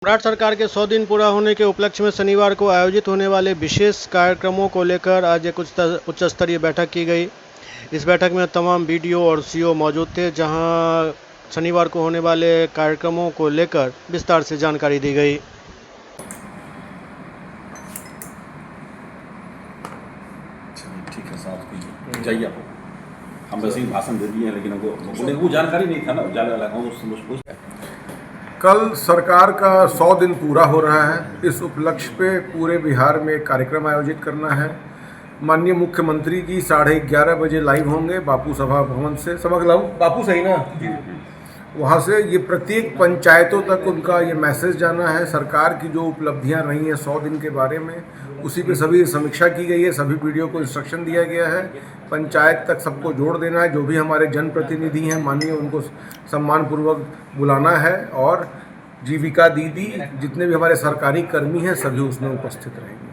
मराठ सरकार के 100 दिन पूरा होने के उपलक्ष्य में शनिवार को आयोजित होने वाले विशेष कार्यक्रमों को लेकर आज एक उच्च स्तरीय बैठक की गई। इस बैठक में तमाम बीडीओ और सीओ मौजूद थे, जहां शनिवार को होने वाले कार्यक्रमों को लेकर विस्तार से जानकारी दी गई। ठीक है साहब, जाइए आप। हम वैसे ही भाषण दे दिए हैं, लेकिन हमको वो जानकारी नहीं था ना, ज़्यादा लगा। कल सरकार का 100 दिन पूरा हो रहा है। इस उपलक्ष्य पे पूरे बिहार में एक कार्यक्रम आयोजित करना है। माननीय मुख्यमंत्री जी 11:30 बजे लाइव होंगे बापू सभा भवन से। समझ लो बापू सही ना, वहाँ से ये प्रत्येक पंचायतों तक उनका ये मैसेज जाना है। सरकार की जो उपलब्धियां रही हैं 100 दिन के बारे में, उसी पे सभी समीक्षा की गई है। सभी वीडियो को इंस्ट्रक्शन दिया गया है, पंचायत तक सबको जोड़ देना है। जो भी हमारे जनप्रतिनिधि हैं माननीय, उनको सम्मानपूर्वक बुलाना है। और जीविका दीदी, जितने भी हमारे सरकारी कर्मी हैं, सभी उसमें उपस्थित रहेंगे।